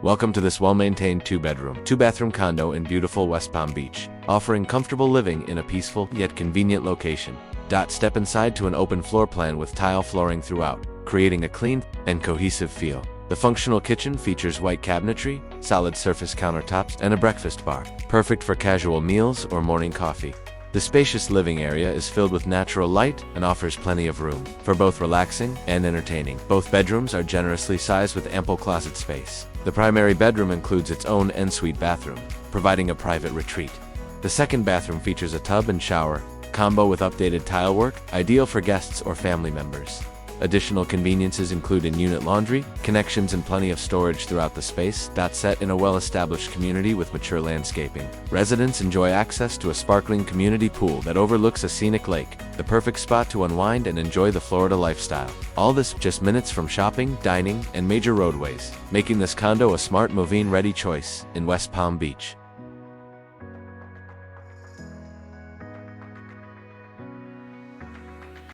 Welcome to this well-maintained 2-bedroom, 2-bathroom condo in beautiful West Palm Beach, offering comfortable living in a peaceful yet convenient location. Step inside to an open floor plan with tile flooring throughout, creating a clean and cohesive feel. The functional kitchen features white cabinetry, solid surface countertops, and a breakfast bar, perfect for casual meals or morning coffee. The spacious living area is filled with natural light and offers plenty of room for both relaxing and entertaining. Both bedrooms are generously sized with ample closet space. The primary bedroom includes its own ensuite bathroom, providing a private retreat. The second bathroom features a tub and shower, combo with updated tile work, ideal for guests or family members. Additional conveniences include in-unit laundry, connections and plenty of storage throughout the space. Set in a well-established community with mature landscaping, residents enjoy access to a sparkling community pool that overlooks a scenic lake, the perfect spot to unwind and enjoy the Florida lifestyle. All this just minutes from shopping, dining, and major roadways, making this condo a smart move-in ready choice in West Palm Beach.